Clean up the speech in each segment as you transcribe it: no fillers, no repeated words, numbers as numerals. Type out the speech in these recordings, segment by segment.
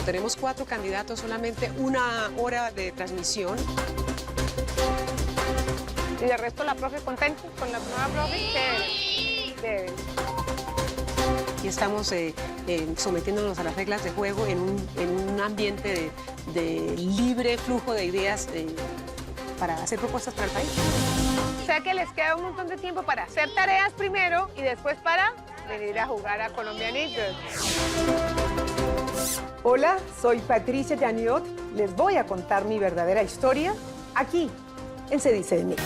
Tenemos 4 candidatos, solamente 1 hora de transmisión. Y de resto la profe contenta con la nueva profe. Chévere. Y estamos sometiéndonos a las reglas de juego en un ambiente de libre flujo de ideas para hacer propuestas para el país. O sea que les queda un montón de tiempo para hacer tareas primero y después para venir a jugar a Colombianitos. Hola, soy Patricia Yaniot. Les voy a contar mi verdadera historia aquí en Se Dice de Mí.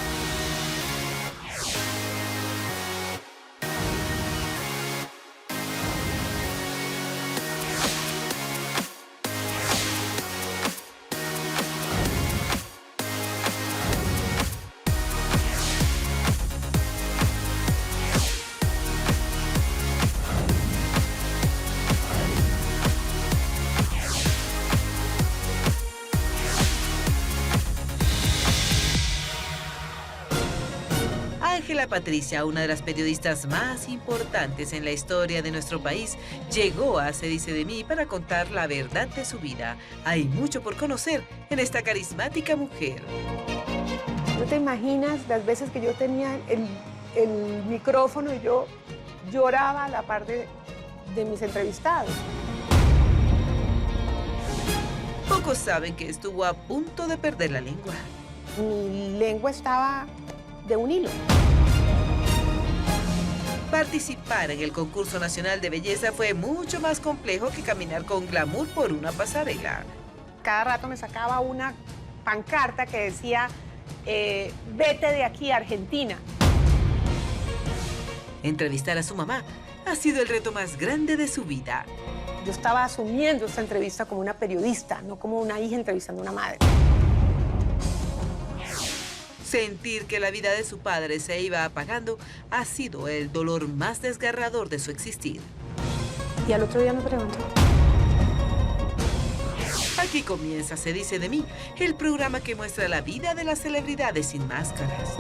Ángela Patricia, una de las periodistas más importantes en la historia de nuestro país, llegó a Se Dice de Mí para contar la verdad de su vida. Hay mucho por conocer en esta carismática mujer. ¿No te imaginas las veces que yo tenía el micrófono y yo lloraba a la par de mis entrevistados? Pocos saben que estuvo a punto de perder la lengua. Mi lengua estaba de un hilo. Participar en el concurso nacional de belleza fue mucho más complejo que caminar con glamour por una pasarela. Cada rato me sacaba una pancarta que decía, vete de aquí, Argentina. Entrevistar a su mamá ha sido el reto más grande de su vida. Yo estaba asumiendo esta entrevista como una periodista, no como una hija entrevistando a una madre. Sentir que la vida de su padre se iba apagando ha sido el dolor más desgarrador de su existir. Y al otro día me preguntó. Aquí comienza Se Dice de Mí, el programa que muestra la vida de las celebridades sin máscaras.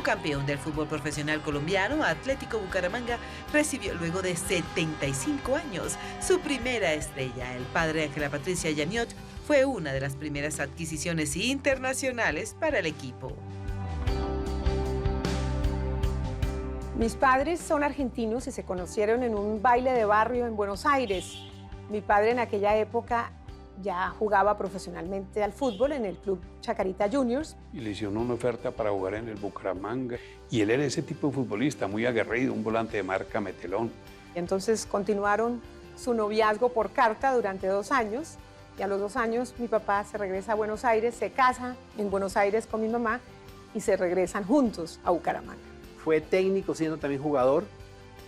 Campeón del fútbol profesional colombiano, Atlético Bucaramanga, recibió luego de 75 años su primera estrella. El padre de Ángela Patricia Yaniot fue una de las primeras adquisiciones internacionales para el equipo. Mis padres son argentinos y se conocieron en un baile de barrio en Buenos Aires. Mi padre en aquella época ya jugaba profesionalmente al fútbol en el club Chacarita Juniors. Y le hicieron una oferta para jugar en el Bucaramanga. Y él era ese tipo de futbolista, muy aguerrido, un volante de marca metelón. Entonces continuaron su noviazgo por carta durante 2 años. Y a los 2 años mi papá se regresa a Buenos Aires, se casa en Buenos Aires con mi mamá y se regresan juntos a Bucaramanga. Fue técnico siendo también jugador,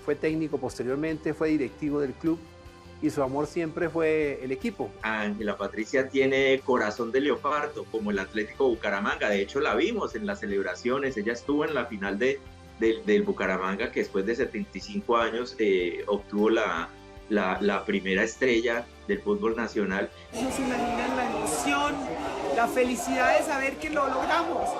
fue técnico posteriormente, fue directivo del club. Y su amor siempre fue el equipo. Ángela Patricia tiene corazón de leopardo, como el Atlético Bucaramanga. De hecho, la vimos en las celebraciones. Ella estuvo en la final del Bucaramanga, que después de 75 años obtuvo la primera estrella del fútbol nacional. No se imaginan la emoción, la felicidad de saber que lo logramos,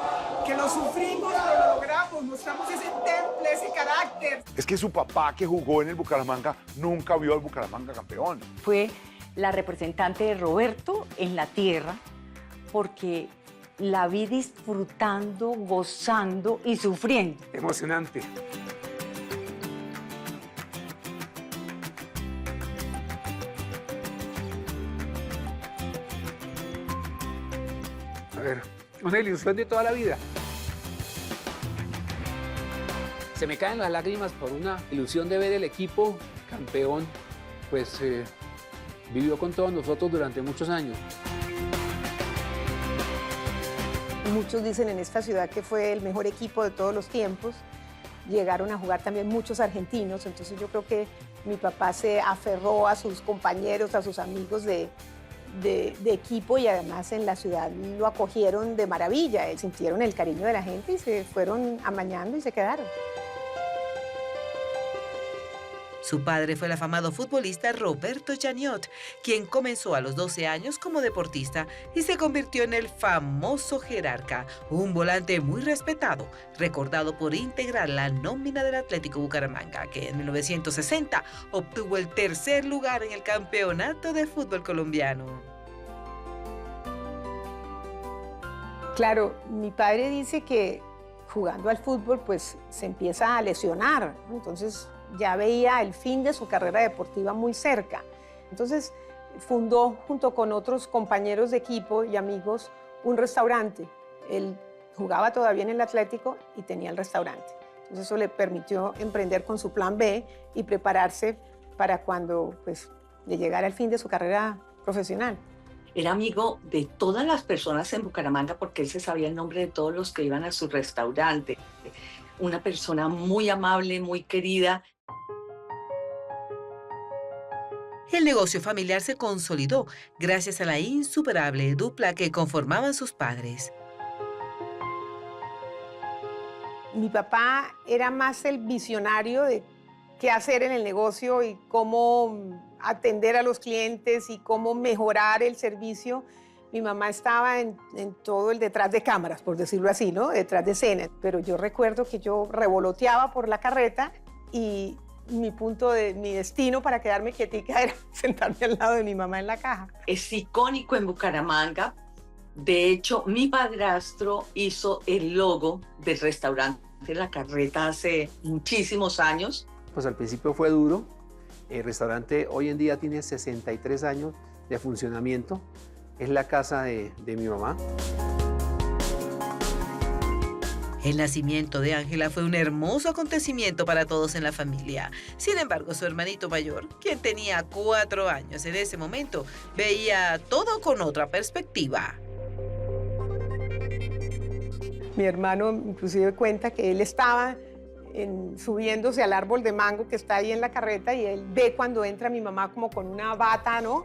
que lo sufrimos, pero lo logramos, mostramos ese temple, ese carácter. Es que su papá, que jugó en el Bucaramanga, nunca vio al Bucaramanga campeón. Fue la representante de Roberto en la tierra, porque la vi disfrutando, gozando y sufriendo. Emocionante. A ver, una ilusión de toda la vida. Se me caen las lágrimas por una ilusión de ver el equipo campeón, pues vivió con todos nosotros durante muchos años. Muchos dicen en esta ciudad que fue el mejor equipo de todos los tiempos. Llegaron a jugar también muchos argentinos, entonces yo creo que mi papá se aferró a sus compañeros, a sus amigos de equipo, y además en la ciudad lo acogieron de maravilla, sintieron el cariño de la gente y se fueron amañando y se quedaron. Su padre fue el afamado futbolista Roberto Janiot, quien comenzó a los 12 años como deportista y se convirtió en el famoso jerarca, un volante muy respetado, recordado por integrar la nómina del Atlético Bucaramanga, que en 1960 obtuvo el tercer lugar en el campeonato de fútbol colombiano. Claro, mi padre dice que jugando al fútbol pues se empieza a lesionar, ¿no? Entonces ya veía el fin de su carrera deportiva muy cerca. Entonces fundó junto con otros compañeros de equipo y amigos un restaurante. Él jugaba todavía en el Atlético y tenía el restaurante. Entonces eso le permitió emprender con su plan B y prepararse para cuando pues, le llegara el fin de su carrera profesional. Era amigo de todas las personas en Bucaramanga porque él se sabía el nombre de todos los que iban a su restaurante. Una persona muy amable, muy querida. El negocio familiar se consolidó gracias a la insuperable dupla que conformaban sus padres. Mi papá era más el visionario de qué hacer en el negocio y cómo atender a los clientes y cómo mejorar el servicio. Mi mamá estaba en todo el detrás de cámaras, por decirlo así, ¿no? Detrás de escena. Pero yo recuerdo que yo revoloteaba por la carreta y mi destino para quedarme quietica era sentarme al lado de mi mamá en la caja. Es icónico en Bucaramanga. De hecho, mi padrastro hizo el logo del restaurante La Carreta hace muchísimos años. Pues al principio fue duro. El restaurante hoy en día tiene 63 años de funcionamiento. Es la casa de mi mamá. El nacimiento de Ángela fue un hermoso acontecimiento para todos en la familia. Sin embargo, su hermanito mayor, quien tenía 4 años en ese momento, veía todo con otra perspectiva. Mi hermano inclusive cuenta que él estaba subiéndose al árbol de mango que está ahí en la carreta y él ve cuando entra mi mamá como con una bata, ¿no?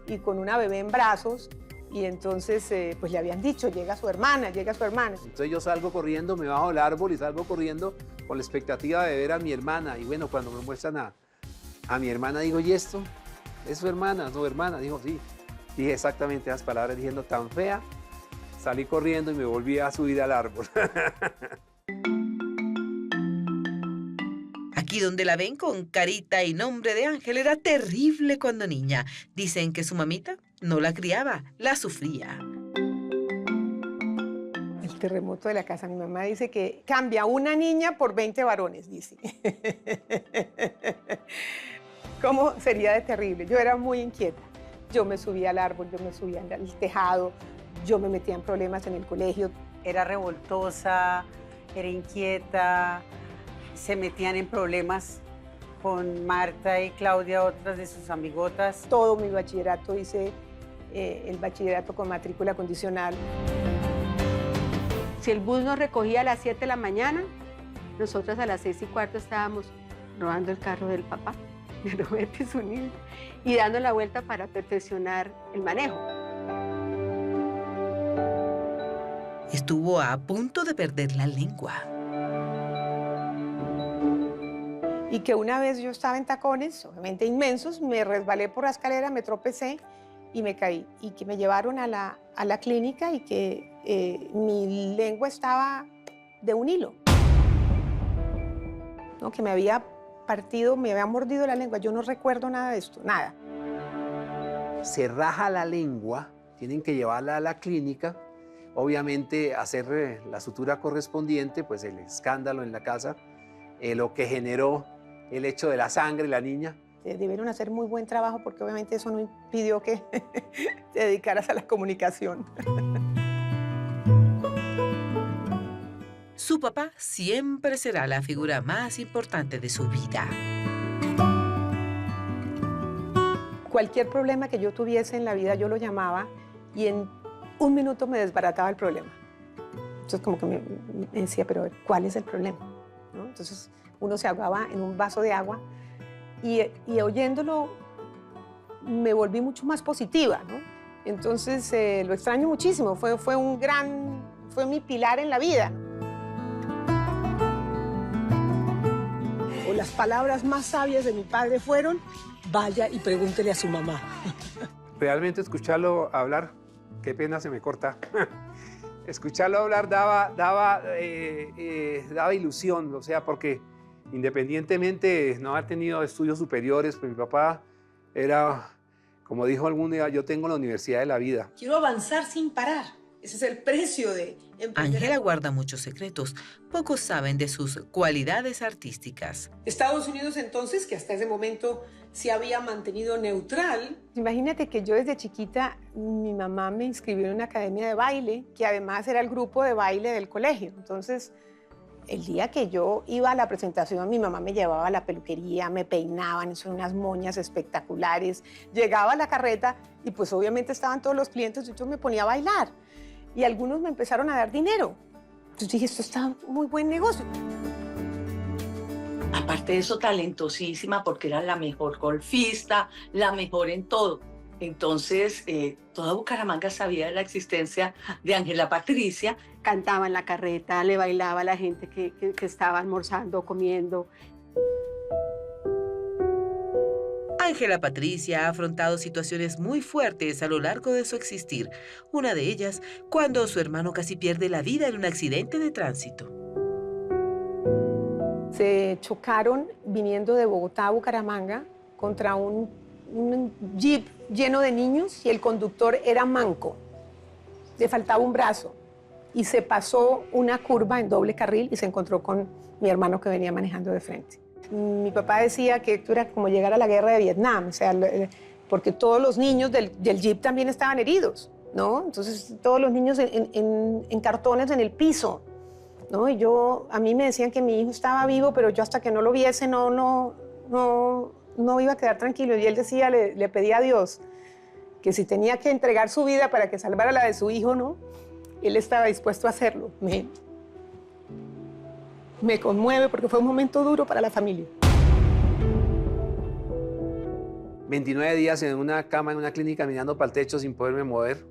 Y con una bebé en brazos. Y entonces, pues le habían dicho, llega su hermana, llega su hermana. Entonces yo salgo corriendo, me bajo del árbol y salgo corriendo con la expectativa de ver a mi hermana. Y bueno, cuando me muestran a mi hermana, digo, ¿y esto? ¿Es su hermana? ¿No, hermana? Dijo, sí. Dije exactamente esas palabras, diciendo, tan fea. Salí corriendo y me volví a subir al árbol. Aquí donde la ven con carita y nombre de Ángel era terrible cuando niña. Dicen que su mamita no la criaba, la sufría. El terremoto de la casa. Mi mamá dice que cambia una niña por 20 varones, dice. ¿Cómo sería de terrible? Yo era muy inquieta. Yo me subía al árbol, yo me subía al tejado, yo me metía en problemas en el colegio. Era revoltosa, era inquieta, se metían en problemas con Marta y Claudia, otras de sus amigotas. Todo mi bachillerato hice el bachillerato con matrícula condicional. Si el bus nos recogía a las 7 de la mañana, nosotras a las 6:15 estábamos robando el carro del papá, de Roberto y su niño, y dando la vuelta para perfeccionar el manejo. Estuvo a punto de perder la lengua. Y que una vez yo estaba en tacones, obviamente inmensos, me resbalé por la escalera, me tropecé y me caí. Y que me llevaron a la clínica y que mi lengua estaba de un hilo. ¿No? Que me había partido, me había mordido la lengua. Yo no recuerdo nada de esto, nada. Se raja la lengua, tienen que llevarla a la clínica. Obviamente hacer la sutura correspondiente, pues el escándalo en la casa, lo que generó el hecho de la sangre, la niña. Debieron hacer muy buen trabajo porque obviamente eso no impidió que te dedicaras a la comunicación. Su papá siempre será la figura más importante de su vida. Cualquier problema que yo tuviese en la vida yo lo llamaba y en un minuto me desbarataba el problema. Entonces como que me decía, pero ¿cuál es el problema? ¿No? Entonces uno se ahogaba en un vaso de agua y oyéndolo me volví mucho más positiva, ¿no? Entonces lo extraño muchísimo, fue mi pilar en la vida. las palabras más sabias de mi padre fueron, vaya y pregúntele a su mamá. Realmente escucharlo hablar, qué pena se me corta. Escucharlo hablar daba ilusión, o sea, porque independientemente de no haber tenido estudios superiores, pues mi papá era, como dijo algún día, yo tengo la universidad de la vida. Quiero avanzar sin parar. Ese es el precio de emprender. Ángela guarda muchos secretos. Pocos saben de sus cualidades artísticas. Estados Unidos entonces, que hasta ese momento se había mantenido neutral. Imagínate que yo desde chiquita, mi mamá me inscribió en una academia de baile, que además era el grupo de baile del colegio. Entonces, el día que yo iba a la presentación, mi mamá me llevaba a la peluquería, me peinaban, son unas moñas espectaculares. Llegaba a la carreta y pues obviamente estaban todos los clientes y yo me ponía a bailar. Y algunos me empezaron a dar dinero. Entonces dije, esto está muy buen negocio. Aparte de eso, talentosísima porque era la mejor golfista, la mejor en todo. Entonces, toda Bucaramanga sabía de la existencia de Ángela Patricia. Cantaba en la carreta, le bailaba a la gente que estaba almorzando, comiendo. Ángela Patricia ha afrontado situaciones muy fuertes a lo largo de su existir. Una de ellas, cuando su hermano casi pierde la vida en un accidente de tránsito. Se chocaron viniendo de Bogotá a Bucaramanga contra un jeep lleno de niños y el conductor era manco. Le faltaba un brazo y se pasó una curva en doble carril y se encontró con mi hermano que venía manejando de frente. Mi papá decía que esto era como llegar a la guerra de Vietnam, o sea, porque todos los niños del jeep también estaban heridos, ¿no? Entonces, todos los niños en cartones en el piso, ¿no? Y a mí me decían que mi hijo estaba vivo, pero yo hasta que no lo viese no iba a quedar tranquilo. Y él decía, le pedía a Dios que si tenía que entregar su vida para que salvara la de su hijo, ¿no? Él estaba dispuesto a hacerlo. Me conmueve porque fue un momento duro para la familia. 29 días en una cama, en una clínica, mirando para el techo sin poderme mover.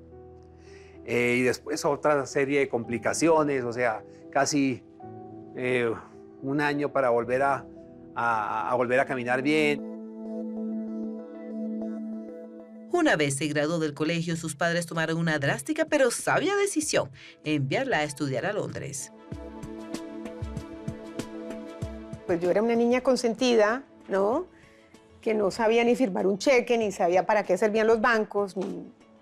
Y después otra serie de complicaciones, o sea, casi un año para volver a volver a caminar bien. Una vez se graduó del colegio, sus padres tomaron una drástica pero sabia decisión: enviarla a estudiar a Londres. Pues yo era una niña consentida, ¿no? Que no sabía ni firmar un cheque, ni sabía para qué servían los bancos,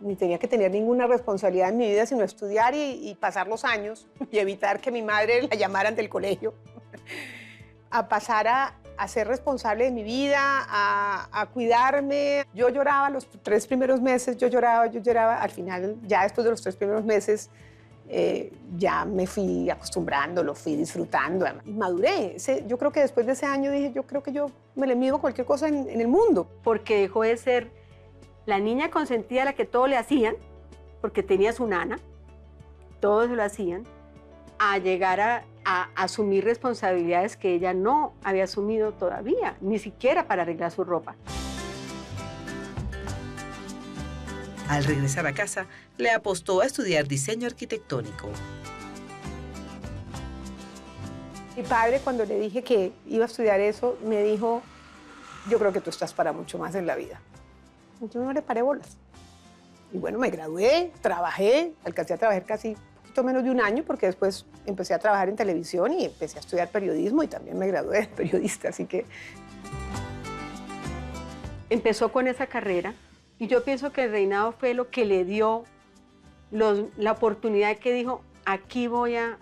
ni tenía que tener ninguna responsabilidad en mi vida, sino estudiar y pasar los años y evitar que mi madre la llamaran del colegio. A pasar a ser responsable de mi vida, a cuidarme. Yo lloraba los 3 primeros meses, yo lloraba. Al final, ya después de los 3 primeros meses, ya me fui acostumbrando, lo fui disfrutando y maduré. Yo creo que después de ese año dije, yo creo que yo me le mido cualquier cosa en el mundo. Porque dejó de ser la niña consentida a la que todo le hacían, porque tenía su nana, todo se lo hacían, a llegar a asumir responsabilidades que ella no había asumido todavía, ni siquiera para arreglar su ropa. Al regresar a casa, le apostó a estudiar diseño arquitectónico. Mi padre, cuando le dije que iba a estudiar eso, me dijo, yo creo que tú estás para mucho más en la vida. Yo no le paré bolas. Y bueno, me gradué, trabajé, alcancé a trabajar casi un poquito menos de un año, porque después empecé a trabajar en televisión y empecé a estudiar periodismo y también me gradué de periodista, así que... Empezó con esa carrera. Y yo pienso que el reinado fue lo que le dio la oportunidad que dijo, aquí voy a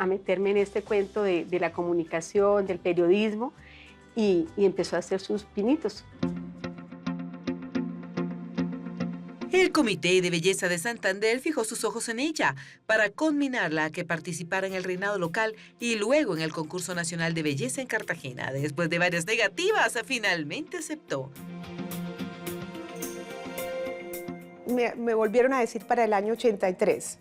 meterme en este cuento de la comunicación, del periodismo, y empezó a hacer sus pinitos. El Comité de Belleza de Santander fijó sus ojos en ella para conminarla a que participara en el reinado local y luego en el concurso nacional de belleza en Cartagena. Después de varias negativas, finalmente aceptó. Me volvieron a decir para el año 83.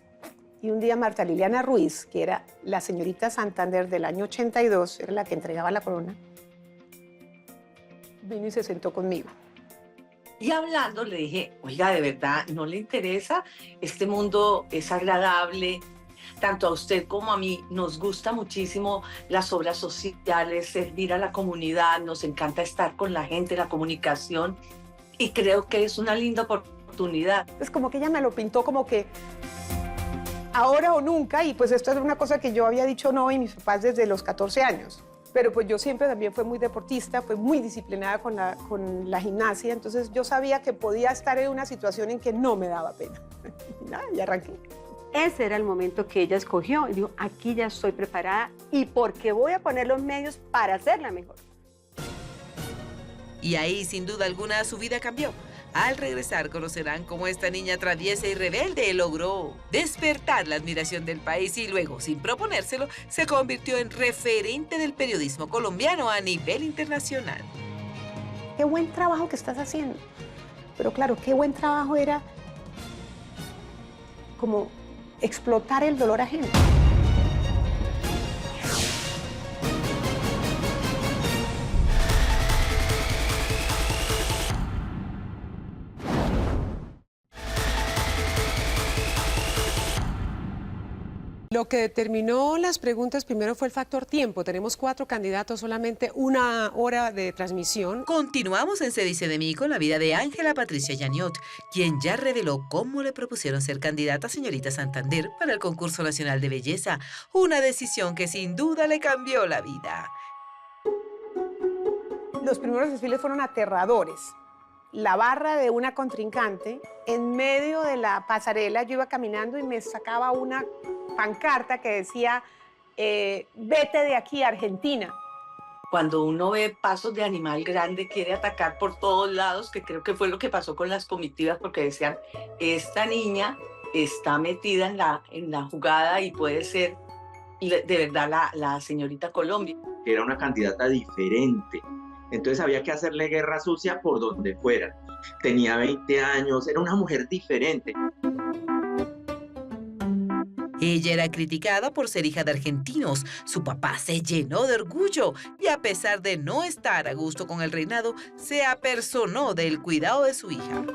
Y un día Marta Liliana Ruiz, que era la señorita Santander del año 82, era la que entregaba la corona, vino y se sentó conmigo. Y hablando le dije, oiga, ¿de verdad no le interesa? Este mundo es agradable, tanto a usted como a mí nos gusta muchísimo las obras sociales, servir a la comunidad, nos encanta estar con la gente, la comunicación, y creo que es una linda oportunidad. Es como que ella me lo pintó como que ahora o nunca, y pues esto es una cosa que yo había dicho no y mis papás desde los 14 años. Pero pues yo siempre también fui muy deportista, fui muy disciplinada con la gimnasia, entonces yo sabía que podía estar en una situación en que no me daba pena. Y arranqué. Ese era el momento que ella escogió y dijo, aquí ya estoy preparada y porque voy a poner los medios para hacerla mejor. Y ahí, sin duda alguna, su vida cambió. Al regresar conocerán cómo esta niña traviesa y rebelde logró despertar la admiración del país y luego, sin proponérselo, se convirtió en referente del periodismo colombiano a nivel internacional. Qué buen trabajo que estás haciendo. Pero claro, qué buen trabajo era como explotar el dolor ajeno. Lo que determinó las preguntas primero fue el factor tiempo. Tenemos 4 candidatos, solamente 1 hora de transmisión. Continuamos en Se dice de mí con la vida de Ángela Patricia Yaniot, quien ya reveló cómo le propusieron ser candidata a Señorita Santander para el Concurso Nacional de Belleza. Una decisión que sin duda le cambió la vida. Los primeros desfiles fueron aterradores. La barra de una contrincante, en medio de la pasarela, yo iba caminando y me sacaba una pancarta que decía, vete de aquí, Argentina. Cuando uno ve pasos de animal grande, quiere atacar por todos lados, que creo que fue lo que pasó con las comitivas, porque decían, esta niña está metida en la jugada y puede ser de verdad la señorita Colombia. Era una candidata diferente. Entonces había que hacerle guerra sucia por donde fuera. Tenía 20 años, era una mujer diferente. Ella era criticada por ser hija de argentinos. Su papá se llenó de orgullo y a pesar de no estar a gusto con el reinado, se apersonó del cuidado de su hija.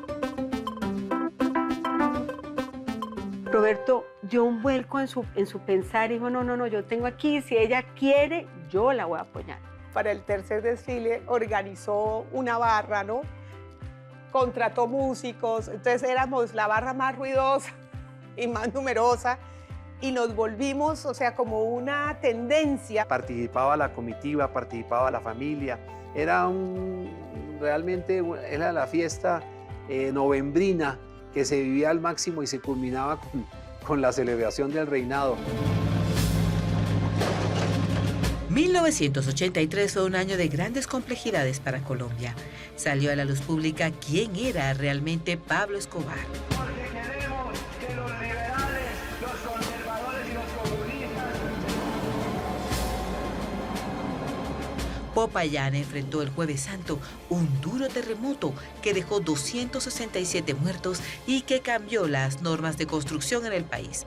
Roberto dio un vuelco en su pensar y dijo, no, yo tengo aquí, si ella quiere, yo la voy a apoyar. Para el tercer desfile organizó una barra, ¿no? Contrató músicos, entonces éramos la barra más ruidosa y más numerosa y nos volvimos, o sea, como una tendencia. Participaba la comitiva, participaba la familia, realmente era la fiesta novembrina que se vivía al máximo y se culminaba con la celebración del reinado. 1983 fue un año de grandes complejidades para Colombia. Salió a la luz pública quién era realmente Pablo Escobar. Porque queremos que los liberales, los conservadores y los comunistas. Popayán enfrentó el Jueves Santo un duro terremoto que dejó 267 muertos y que cambió las normas de construcción en el país.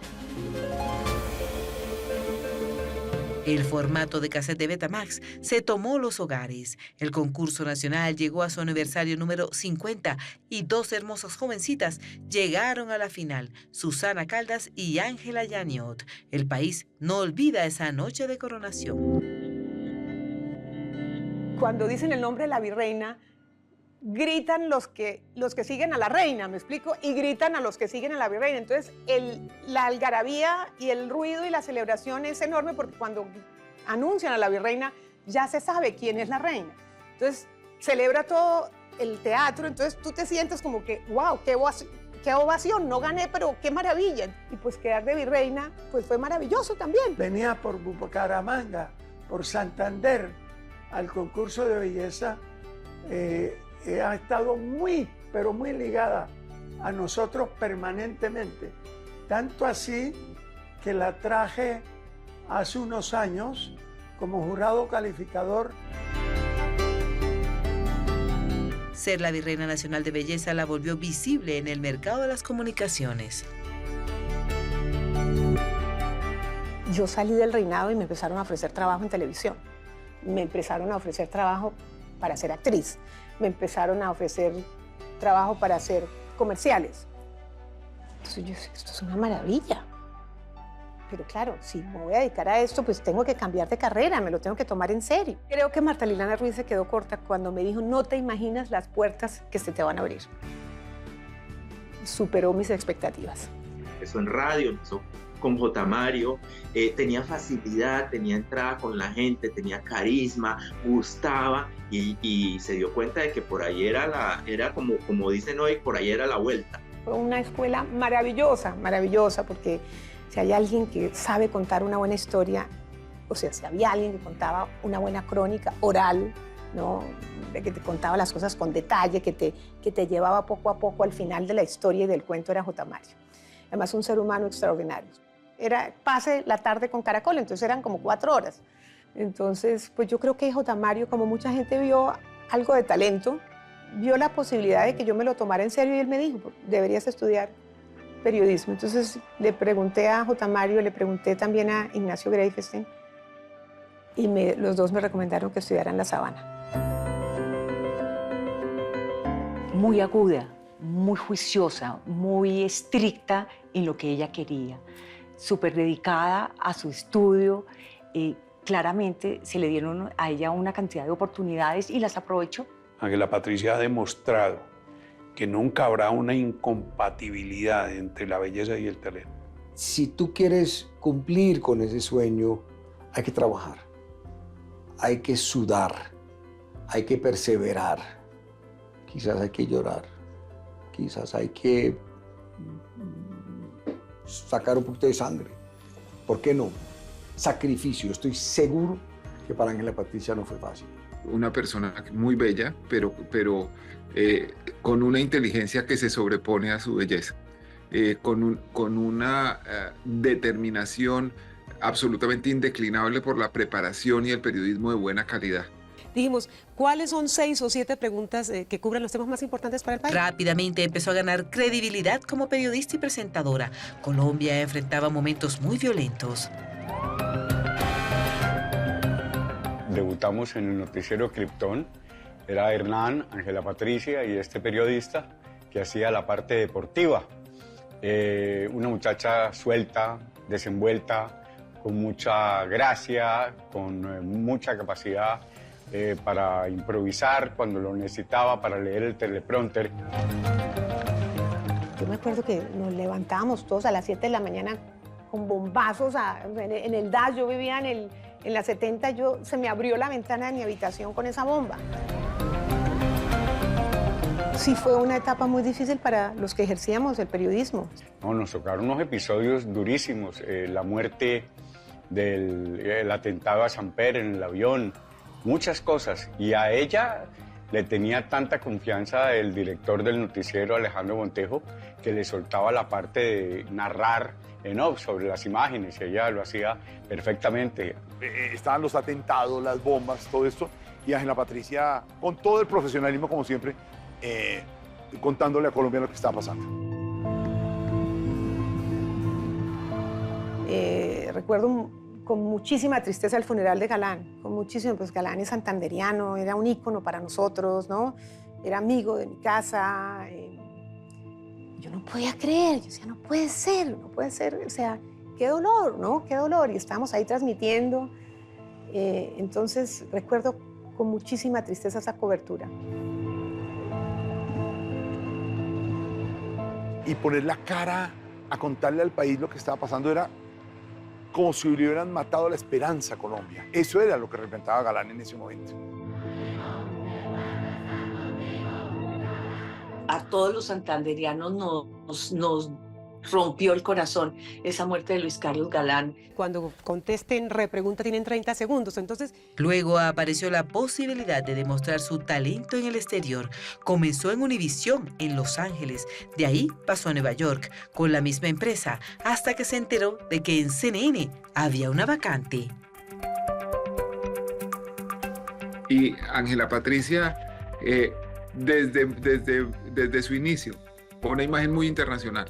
El formato de cassette de Betamax se tomó los hogares. El concurso nacional llegó a su aniversario número 50 y 2 hermosas jovencitas llegaron a la final, Susana Caldas y Ángela Yaniot. El país no olvida esa noche de coronación. Cuando dicen el nombre de la virreina, gritan los que siguen a la reina, ¿me explico? Y gritan a los que siguen a la virreina. Entonces, la algarabía y el ruido y la celebración es enorme porque cuando anuncian a la virreina ya se sabe quién es la reina. Entonces, celebra todo el teatro, entonces tú te sientes como que, wow, qué ovación, no gané, pero qué maravilla. Y pues quedar de virreina, pues fue maravilloso también. Venía por Bucaramanga, por Santander, al concurso de belleza, ha estado muy, pero muy ligada a nosotros permanentemente. Tanto así que la traje hace unos años como jurado calificador. Ser la Virreina Nacional de Belleza la volvió visible en el mercado de las comunicaciones. Yo salí del reinado y me empezaron a ofrecer trabajo en televisión. Me empezaron a ofrecer trabajo para ser actriz. Me empezaron a ofrecer trabajo para hacer comerciales. Entonces yo dije, esto es una maravilla. pero claro, si me voy a dedicar a esto, pues tengo que cambiar de carrera, me lo tengo que tomar en serio. Creo que Marta Liliana Ruiz se quedó corta cuando me dijo, no te imaginas las puertas que se te van a abrir. Superó mis expectativas. Empezó en radio, empezó con J. Mario, tenía facilidad, tenía entrada con la gente, tenía carisma, gustaba y se dio cuenta de que por ahí era como dicen hoy, por ahí era la vuelta. Fue una escuela maravillosa, maravillosa, porque si hay alguien que sabe contar una buena historia, o sea, si había alguien que contaba una buena crónica oral, ¿no? De que te contaba las cosas con detalle, que te llevaba poco a poco al final de la historia y del cuento, era J. Mario. Además, un ser humano extraordinario. Pase la tarde con Caracol, entonces eran como 4 horas. Entonces, pues yo creo que J. Mario, como mucha gente vio algo de talento, vio la posibilidad de que yo me lo tomara en serio y él me dijo, deberías estudiar periodismo. Entonces le pregunté a J. Mario, le pregunté también a Ignacio Greifestein y los dos me recomendaron que estudiara en La Sabana. Muy aguda, muy juiciosa, muy estricta en lo que ella quería, súper dedicada a su estudio. Claramente se le dieron a ella una cantidad de oportunidades y las aprovechó. Ángela Patricia ha demostrado que nunca habrá una incompatibilidad entre la belleza y el talento. Si tú quieres cumplir con ese sueño, hay que trabajar, hay que sudar, hay que perseverar, quizás hay que llorar, quizás hay que sacar un poquito de sangre. ¿Por qué no? Sacrificio. Estoy seguro que para Ángela Patricia no fue fácil. Una persona muy bella, pero con una inteligencia que se sobrepone a su belleza, con una determinación absolutamente indeclinable por la preparación y el periodismo de buena calidad. Dijimos, ¿cuáles son 6 o 7 preguntas que cubren los temas más importantes para el país? Rápidamente empezó a ganar credibilidad como periodista y presentadora. Colombia enfrentaba momentos muy violentos. Debutamos en el noticiero Krypton. Era Hernán, Ángela Patricia y este periodista que hacía la parte deportiva. Una muchacha suelta, desenvuelta, con mucha gracia, con mucha capacidad para improvisar cuando lo necesitaba, para leer el teleprompter. Yo me acuerdo que nos levantábamos todos a las 7 de la mañana con bombazos en el DAS. Yo vivía en la 70, se me abrió la ventana de mi habitación con esa bomba. Sí, fue una etapa muy difícil para los que ejercíamos el periodismo. No, nos tocaron unos episodios durísimos. La muerte del atentado a Samper en el avión, muchas cosas. Y a ella le tenía tanta confianza el director del noticiero, Alejandro Montejo, que le soltaba la parte de narrar en off sobre las imágenes, y ella lo hacía perfectamente. Estaban los atentados, las bombas, todo esto, y Ángela Patricia, con todo el profesionalismo como siempre, contándole a Colombia lo que estaba pasando. Recuerdo con muchísima tristeza el funeral de Galán, con muchísimo, pues Galán es santanderiano, era un ícono para nosotros, ¿no? Era amigo de mi casa. Yo no podía creer, yo decía, no puede ser, o sea, qué dolor, ¿no? Qué dolor, y estábamos ahí transmitiendo. Entonces recuerdo con muchísima tristeza esa cobertura. Y poner la cara a contarle al país lo que estaba pasando era como si le hubieran matado la esperanza a Colombia. Eso era lo que representaba Galán en ese momento. A todos los santanderianos nos rompió el corazón esa muerte de Luis Carlos Galán. Cuando contesten repregunta tienen 30 segundos, entonces... Luego apareció la posibilidad de demostrar su talento en el exterior. Comenzó en Univisión, en Los Ángeles. De ahí pasó a Nueva York, con la misma empresa, hasta que se enteró de que en CNN había una vacante. Y Ángela Patricia, desde su inicio, fue una imagen muy internacional.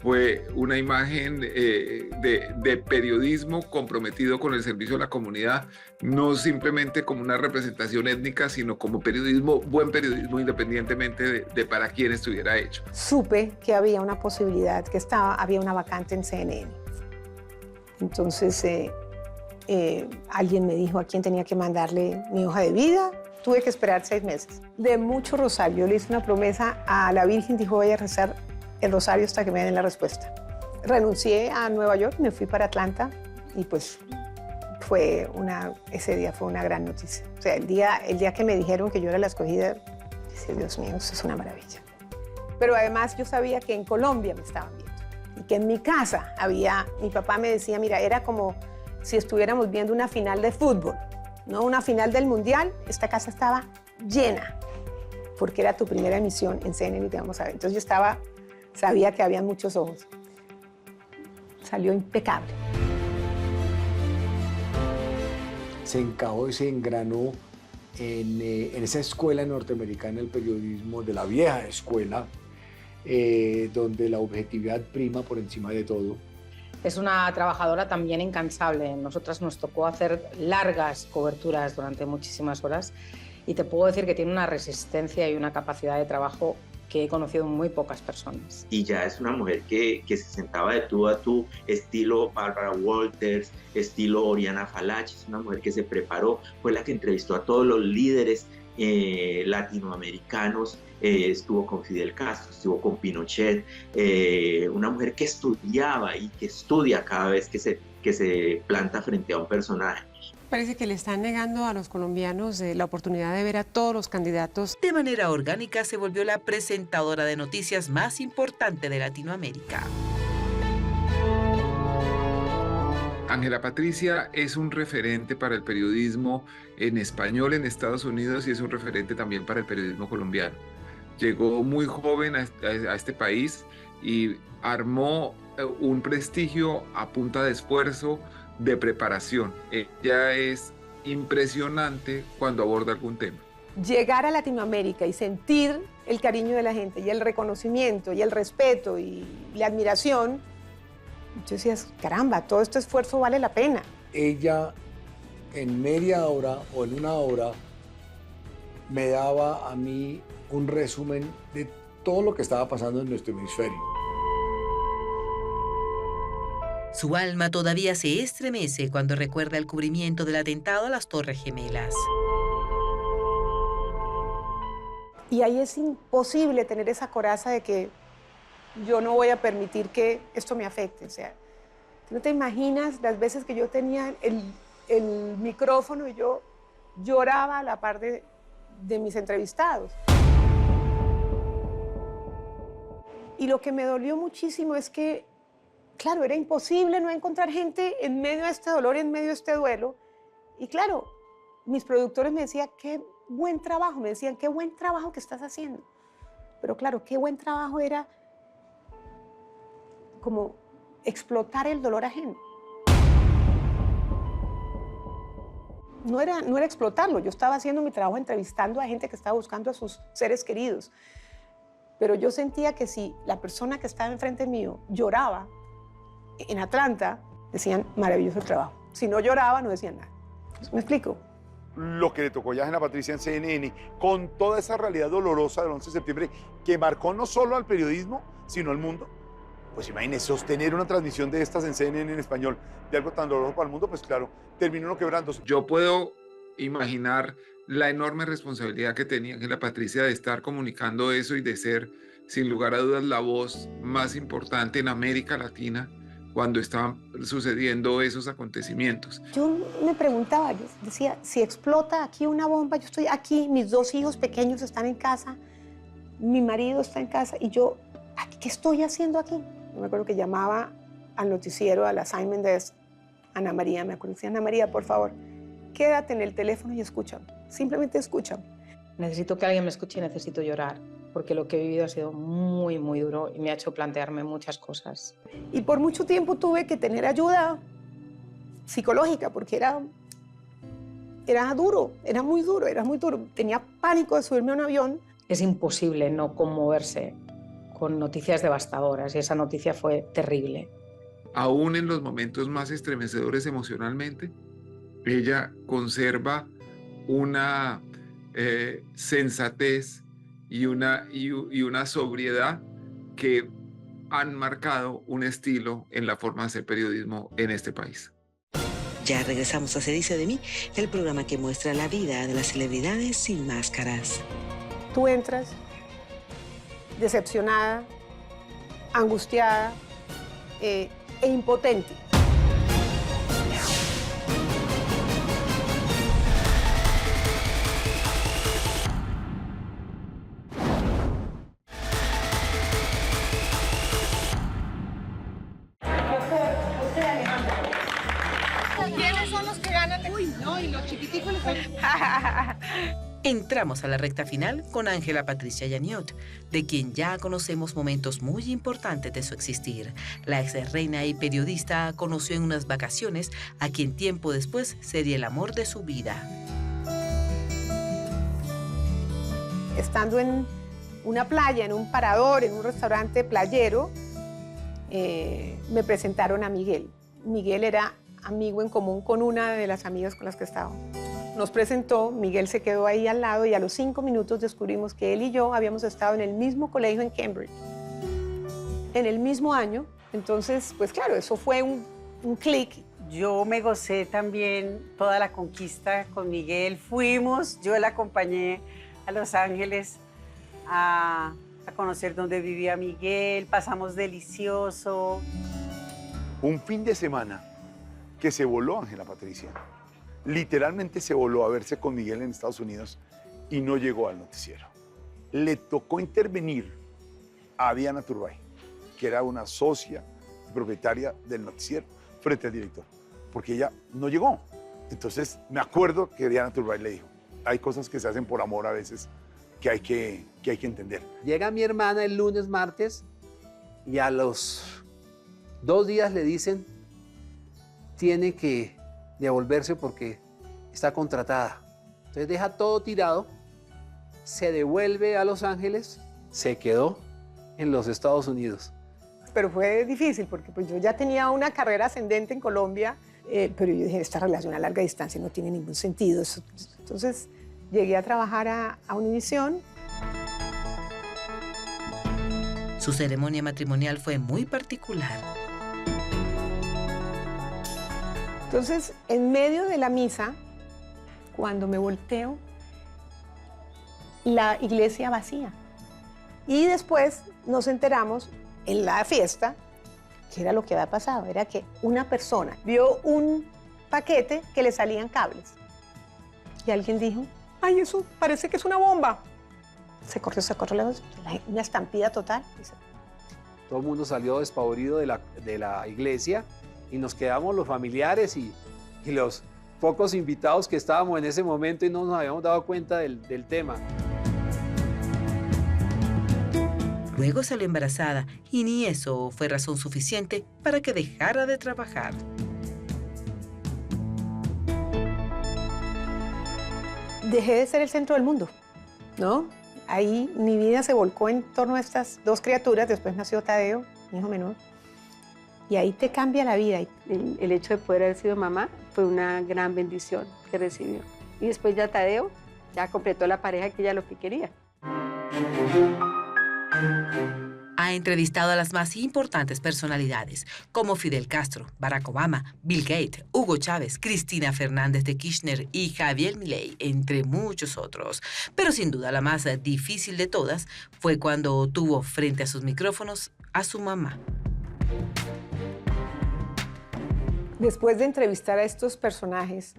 Fue una imagen de periodismo comprometido con el servicio a la comunidad, no simplemente como una representación étnica, sino como periodismo, buen periodismo, independientemente de para quién estuviera hecho. Supe que había una posibilidad, que había una vacante en CNN. Entonces alguien me dijo a quién tenía que mandarle mi hoja de vida. Tuve que esperar 6 meses. De mucho rosario. Yo le hice una promesa a la Virgen, dijo voy a rezar el rosario hasta que me den la respuesta. Renuncié a Nueva York, me fui para Atlanta y pues ese día fue una gran noticia. O sea, el día que me dijeron que yo era la escogida, dije, Dios mío, eso es una maravilla. Pero además yo sabía que en Colombia me estaban viendo y que en mi casa mi papá me decía, mira, era como si estuviéramos viendo una final de fútbol, ¿no? Una final del Mundial, esta casa estaba llena, porque era tu primera emisión en CNN y te vamos a ver. Entonces yo sabía que había muchos ojos. Salió impecable. Se encajó y se engranó en esa escuela norteamericana del periodismo, de la vieja escuela, donde la objetividad prima por encima de todo. Es una trabajadora también incansable. Nosotras nos tocó hacer largas coberturas durante muchísimas horas y te puedo decir que tiene una resistencia y una capacidad de trabajo que he conocido muy pocas personas. Y ya es una mujer que se sentaba de tú a tú, estilo Barbara Walters, estilo Oriana Fallaci. Es una mujer que se preparó, fue la que entrevistó a todos los líderes latinoamericanos, estuvo con Fidel Castro, estuvo con Pinochet, una mujer que estudiaba y que estudia cada vez que se planta frente a un personaje. Parece que le están negando a los colombianos la oportunidad de ver a todos los candidatos. De manera orgánica se volvió la presentadora de noticias más importante de Latinoamérica. Ángela Patricia es un referente para el periodismo en español en Estados Unidos y es un referente también para el periodismo colombiano. Llegó muy joven a este país y armó un prestigio a punta de esfuerzo, de preparación. Ella es impresionante cuando aborda algún tema. Llegar a Latinoamérica y sentir el cariño de la gente y el reconocimiento y el respeto y la admiración, yo decía, caramba, todo este esfuerzo vale la pena. Ella en media hora o en una hora me daba a mí un resumen de todo lo que estaba pasando en nuestro hemisferio. Su alma todavía se estremece cuando recuerda el cubrimiento del atentado a las Torres Gemelas. Y ahí es imposible tener esa coraza de que yo no voy a permitir que esto me afecte. O sea, tú no te imaginas las veces que yo tenía el micrófono y yo lloraba a la par de mis entrevistados. Y lo que me dolió muchísimo es que, claro, era imposible no encontrar gente en medio de este dolor, en medio de este duelo. Y claro, mis productores me decían, qué buen trabajo, me decían, qué buen trabajo que estás haciendo. Pero claro, qué buen trabajo era como explotar el dolor ajeno. No era explotarlo, yo estaba haciendo mi trabajo entrevistando a gente que estaba buscando a sus seres queridos. Pero yo sentía que si la persona que estaba enfrente mío lloraba, en Atlanta decían maravilloso el trabajo. Si no lloraba, no decían nada. ¿Me explico? Lo que le tocó ya a Ángela Patricia en CNN, con toda esa realidad dolorosa del 11 de septiembre, que marcó no solo al periodismo, sino al mundo. Pues imagínese, sostener una transmisión de estas en CNN en español, de algo tan doloroso para el mundo, pues claro, terminó uno quebrándose. Yo puedo imaginar la enorme responsabilidad que tenía Ángela Patricia de estar comunicando eso y de ser, sin lugar a dudas, la voz más importante en América Latina cuando estaban sucediendo esos acontecimientos. Yo me preguntaba, yo decía, si explota aquí una bomba, yo estoy aquí, mis 2 hijos pequeños están en casa, mi marido está en casa y yo, ¿qué estoy haciendo aquí? Yo me acuerdo que llamaba al noticiero, al assignment desk, Ana María, me acuerdo, decía, Ana María, por favor, quédate en el teléfono y escúchame, simplemente escúchame. Necesito que alguien me escuche y necesito llorar, porque lo que he vivido ha sido muy, muy duro y me ha hecho plantearme muchas cosas. Y por mucho tiempo tuve que tener ayuda psicológica, porque era duro, era muy duro, era muy duro. Tenía pánico de subirme a un avión. Es imposible no conmoverse con noticias devastadoras y esa noticia fue terrible. Aún en los momentos más estremecedores emocionalmente, ella conserva una sensatez y una sobriedad que han marcado un estilo en la forma de hacer periodismo en este país. Ya regresamos a Se dice de mí, el programa que muestra la vida de las celebridades sin máscaras. Tú entras decepcionada, angustiada e impotente. ¿Quiénes son los que ganan? Uy, no, y los chiquiticos les Entramos a la recta final con Ángela Patricia Yaniot, de quien ya conocemos momentos muy importantes de su existir. La ex reina y periodista conoció en unas vacaciones a quien tiempo después sería el amor de su vida. Estando en una playa, en un parador, en un restaurante playero, me presentaron a Miguel. Miguel era amigo en común con una de las amigas con las que estaba. Nos presentó, Miguel se quedó ahí al lado y a los 5 minutos descubrimos que él y yo habíamos estado en el mismo colegio en Cambridge, en el mismo año. Entonces, pues claro, eso fue un clic. Yo me gocé también toda la conquista con Miguel. Fuimos, yo la acompañé a Los Ángeles a conocer dónde vivía Miguel, pasamos delicioso. Un fin de semana que se voló Ángela Patricia. Literalmente se voló a verse con Miguel en Estados Unidos y no llegó al noticiero. Le tocó intervenir a Diana Turbay, que era una socia y propietaria del noticiero, frente al director, porque ella no llegó. Entonces me acuerdo que Diana Turbay le dijo, hay cosas que se hacen por amor a veces que hay que entender. Llega mi hermana el lunes, martes, y a los 2 días le dicen, tiene que devolverse porque está contratada. Entonces deja todo tirado, se devuelve a Los Ángeles, se quedó en los Estados Unidos. Pero fue difícil porque pues, yo ya tenía una carrera ascendente en Colombia, pero yo dije, esta relación a larga distancia no tiene ningún sentido. Entonces llegué a trabajar a Univisión. Su ceremonia matrimonial fue muy particular. Entonces, en medio de la misa, cuando me volteo, la iglesia vacía. Y después nos enteramos en la fiesta que era lo que había pasado. Era que una persona vio un paquete que le salían cables. Y alguien dijo, ay, eso parece que es una bomba. Se corrió una estampida total. Todo el mundo salió despavorido de la iglesia y nos quedamos los familiares y los pocos invitados que estábamos en ese momento y no nos habíamos dado cuenta del tema. Luego salió embarazada y ni eso fue razón suficiente para que dejara de trabajar. Dejé de ser el centro del mundo, ¿no? Ahí mi vida se volcó en torno a estas 2 criaturas, después nació Tadeo, mi hijo menor. Y ahí te cambia la vida. El hecho de poder haber sido mamá fue una gran bendición que recibió. Y después ya Tadeo ya completó la pareja que ella lo que quería. Ha entrevistado a las más importantes personalidades, como Fidel Castro, Barack Obama, Bill Gates, Hugo Chávez, Cristina Fernández de Kirchner y Javier Milei, entre muchos otros. Pero sin duda la más difícil de todas fue cuando tuvo frente a sus micrófonos a su mamá. Después de entrevistar a estos personajes,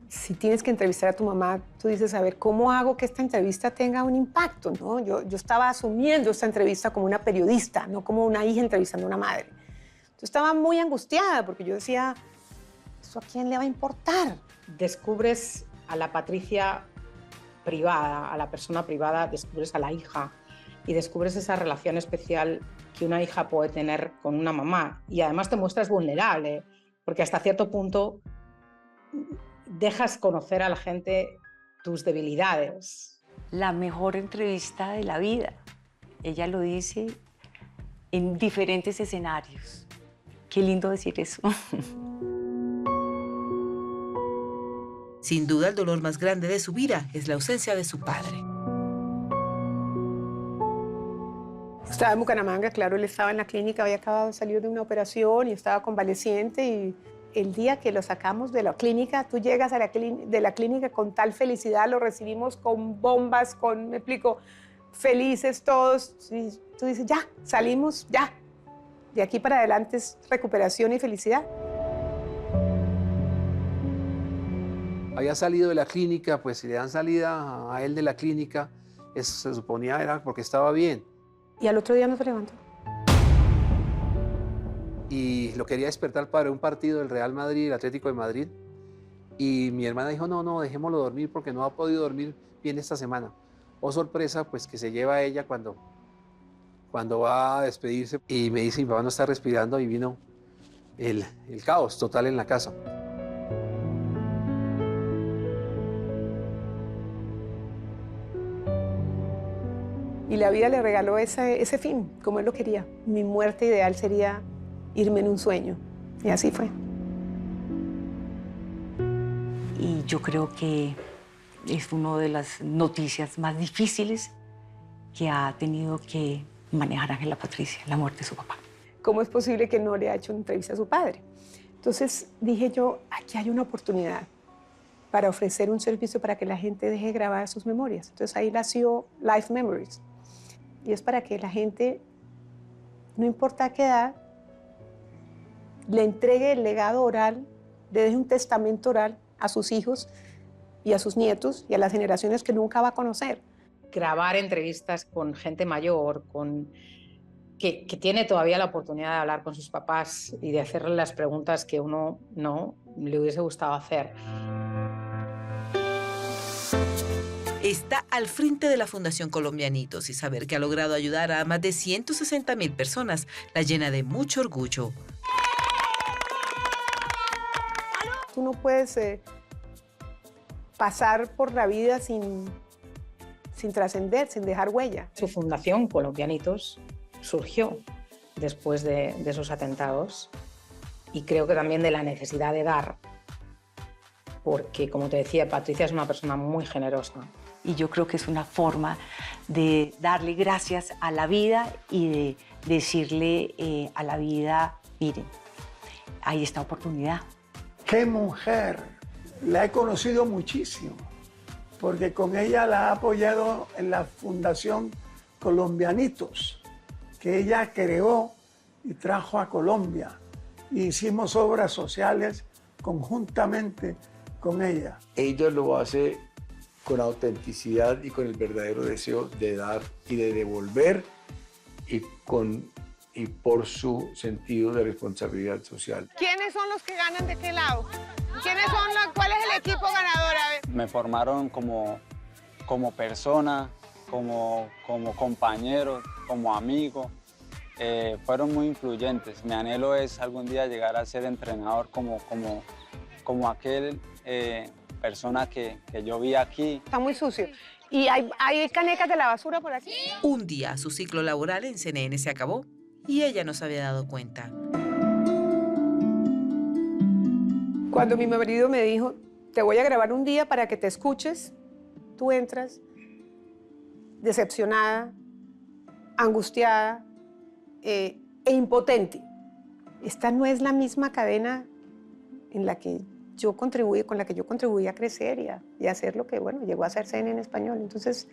si tienes que entrevistar a tu mamá, tú dices, a ver, ¿cómo hago que esta entrevista tenga un impacto? ¿No? Yo estaba asumiendo esta entrevista como una periodista, no como una hija entrevistando a una madre. Yo estaba muy angustiada porque yo decía, ¿eso a quién le va a importar? Descubres a la Patricia privada, a la persona privada, descubres a la hija y descubres esa relación especial que una hija puede tener con una mamá. Y además te muestras vulnerable, porque hasta cierto punto dejas conocer a la gente tus debilidades. La mejor entrevista de la vida. Ella lo dice en diferentes escenarios. Qué lindo decir eso. Sin duda, el dolor más grande de su vida es la ausencia de su padre. Estaba en Bucaramanga, claro, él estaba en la clínica, había acabado de salir de una operación y estaba convaleciente, y el día que lo sacamos de la clínica, tú llegas a de la clínica con tal felicidad, lo recibimos con bombas, me explico, felices todos, y tú dices, ya, salimos, ya. De aquí para adelante es recuperación y felicidad. Había salido de la clínica, pues si le dan salida a él de la clínica, eso se suponía era porque estaba bien. Y al otro día no se levantó. Y lo quería despertar para un partido del Real Madrid, el Atlético de Madrid. Y mi hermana dijo, no, dejémoslo dormir porque no ha podido dormir bien esta semana. Oh, sorpresa, pues que se lleva a ella cuando va a despedirse. Y me dice, mi papá no está respirando, y vino el caos total en la casa. Y la vida le regaló ese fin, como él lo quería. Mi muerte ideal sería irme en un sueño. Y así fue. Y yo creo que es una de las noticias más difíciles que ha tenido que manejar Ángela Patricia, la muerte de su papá. ¿Cómo es posible que no le ha hecho una entrevista a su padre? Entonces dije yo, aquí hay una oportunidad para ofrecer un servicio para que la gente deje grabar sus memorias. Entonces ahí nació Life Memories. Y es para que la gente, no importa a qué edad, le entregue el legado oral, le deje un testamento oral a sus hijos y a sus nietos y a las generaciones que nunca va a conocer. Grabar entrevistas con gente mayor, que tiene todavía la oportunidad de hablar con sus papás y de hacerle las preguntas que uno no le hubiese gustado hacer. Está al frente de la Fundación Colombianitos, y saber que ha logrado ayudar a más de 160.000 personas la llena de mucho orgullo. Tú no puedes pasar por la vida sin trascender, sin dejar huella. Su fundación Colombianitos surgió después de esos atentados, y creo que también de la necesidad de dar, porque, como te decía, Patricia es una persona muy generosa. Y yo creo que es una forma de darle gracias a la vida y de decirle a la vida, miren, hay esta oportunidad. ¡Qué mujer! La he conocido muchísimo, porque con ella la ha apoyado en la Fundación Colombianitos, que ella creó y trajo a Colombia. Y hicimos obras sociales conjuntamente con ella. Ella lo hace con autenticidad y con el verdadero deseo de dar y de devolver, y por su sentido de responsabilidad social. ¿Quiénes son los que ganan de qué lado? ¿Cuál es el equipo ganador? A ver. Me formaron como persona, como compañero, como amigo. Fueron muy influyentes. Mi anhelo es algún día llegar a ser entrenador como aquel persona que yo vi aquí. Está muy sucio. ¿Y hay canecas de la basura por aquí? Un día su ciclo laboral en CNN se acabó y ella no se había dado cuenta. Cuando mi marido me dijo, te voy a grabar un día para que te escuches, tú entras decepcionada, angustiada e impotente. Esta no es la misma cadena en la que con la que yo contribuí a crecer y a hacer lo que, bueno, llegó a ser CNN en español. Entonces,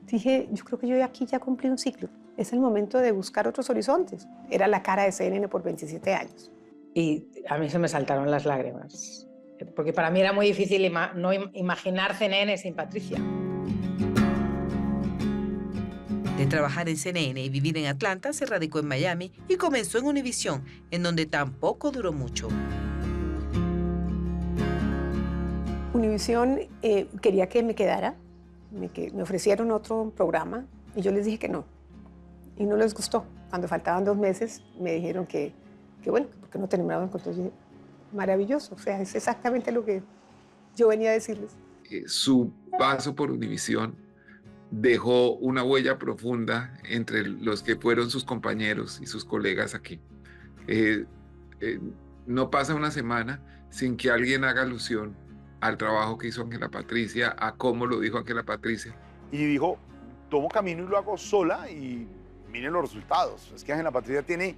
dije, yo creo que yo aquí ya cumplí un ciclo. Es el momento de buscar otros horizontes. Era la cara de CNN por 27 años. Y a mí se me saltaron las lágrimas, porque para mí era muy difícil no imaginar CNN sin Patricia. De trabajar en CNN y vivir en Atlanta, se radicó en Miami y comenzó en Univision, en donde tampoco duró mucho. Univision quería que me quedara, me ofrecieron otro programa y yo les dije que no. Y no les gustó. Cuando faltaban 2 meses me dijeron que bueno, porque no terminaban con todo. Yo dije, maravilloso, o sea, es exactamente lo que yo venía a decirles. Su paso por Univision dejó una huella profunda entre los que fueron sus compañeros y sus colegas aquí. No pasa una semana sin que alguien haga alusión al trabajo que hizo Ángela Patricia, a cómo lo dijo Ángela Patricia. Y dijo, tomo camino y lo hago sola y miren los resultados. Es que Ángela Patricia tiene,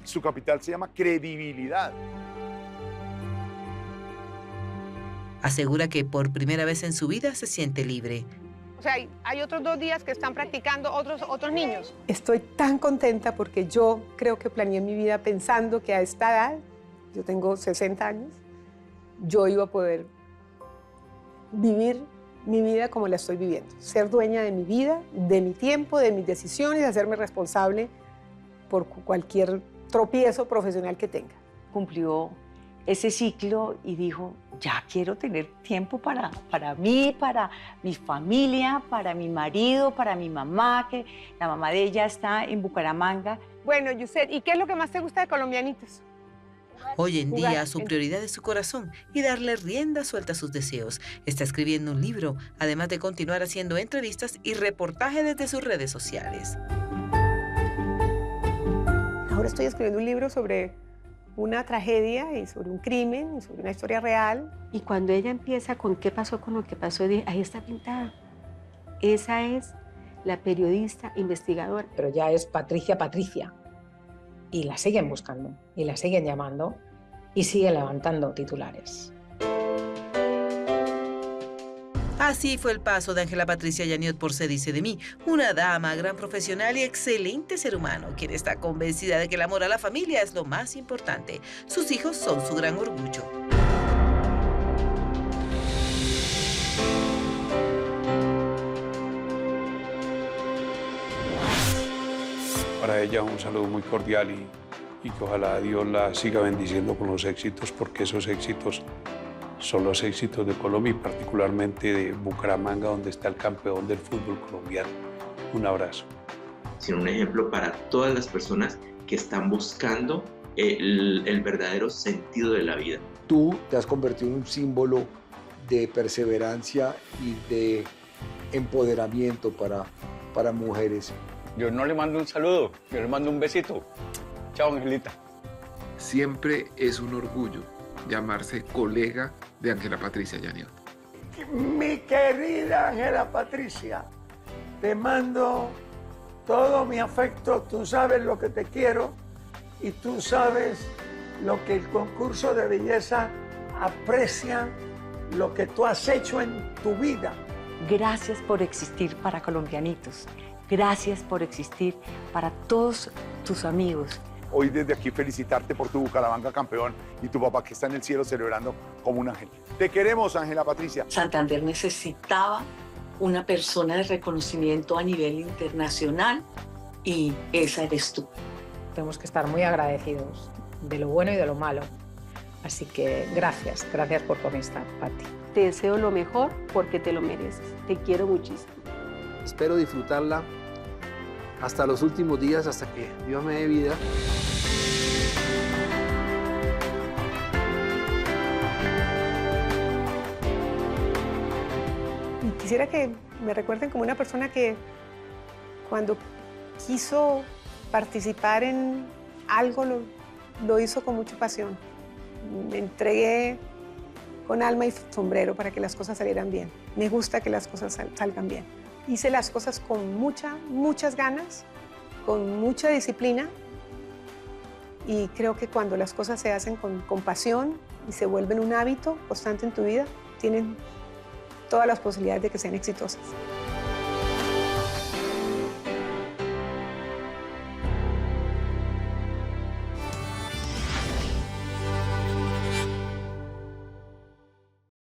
su capital se llama credibilidad. Asegura que por primera vez en su vida se siente libre. O sea, hay otros 2 días que están practicando otros niños. Estoy tan contenta porque yo creo que planeé mi vida pensando que a esta edad, yo tengo 60 años, yo iba a poder vivir mi vida como la estoy viviendo. Ser dueña de mi vida, de mi tiempo, de mis decisiones, hacerme responsable por cualquier tropiezo profesional que tenga. Cumplió ese ciclo y dijo, ya quiero tener tiempo para mí, para mi familia, para mi marido, para mi mamá, que la mamá de ella está en Bucaramanga. Bueno, Yuset, ¿y qué es lo que más te gusta de Colombianitos? Hoy en día Jugar. su prioridad es su corazón y darle rienda suelta a sus deseos. Está escribiendo un libro, además de continuar haciendo entrevistas y reportajes desde sus redes sociales. Ahora estoy escribiendo un libro sobre una tragedia y sobre un crimen y sobre una historia real. Y cuando ella empieza con qué pasó con lo que pasó, dije, ahí está pintada. Esa es la periodista investigadora. Pero ya es Patricia. Y la siguen buscando, y la siguen llamando, y siguen levantando titulares. Así fue el paso de Ángela Patricia Yaniot por Se dice de mí, una dama, gran profesional y excelente ser humano, quien está convencida de que el amor a la familia es lo más importante. Sus hijos son su gran orgullo. Para ella un saludo muy cordial y que ojalá Dios la siga bendiciendo con los éxitos, porque esos éxitos son los éxitos de Colombia y particularmente de Bucaramanga, donde está el campeón del fútbol colombiano. Un abrazo. Sino un ejemplo para todas las personas que están buscando el verdadero sentido de la vida. Tú te has convertido en un símbolo de perseverancia y de empoderamiento para mujeres. Yo no le mando un saludo, yo le mando un besito. Chao, Angelita. Siempre es un orgullo llamarse colega de Ángela Patricia Yaniot. Mi querida Ángela Patricia, te mando todo mi afecto, tú sabes lo que te quiero y tú sabes lo que el concurso de belleza aprecia, lo que tú has hecho en tu vida. Gracias por existir para Colombianitos. Gracias por existir para todos tus amigos. Hoy desde aquí felicitarte por tu Bucaramanga campeón y tu papá que está en el cielo celebrando como un ángel. Te queremos, Ángela Patricia. Santander necesitaba una persona de reconocimiento a nivel internacional y esa eres tú. Tenemos que estar muy agradecidos de lo bueno y de lo malo. Así que gracias por tu amistad, Pati. Te deseo lo mejor porque te lo mereces. Te quiero muchísimo. Espero disfrutarla hasta los últimos días, hasta que Dios me dé vida. Y quisiera que me recuerden como una persona que cuando quiso participar en algo lo hizo con mucha pasión. Me entregué con alma y sombrero para que las cosas salieran bien. Me gusta que las cosas salgan bien. Hice las cosas con muchas ganas, con mucha disciplina y creo que cuando las cosas se hacen con pasión y se vuelven un hábito constante en tu vida, tienen todas las posibilidades de que sean exitosas.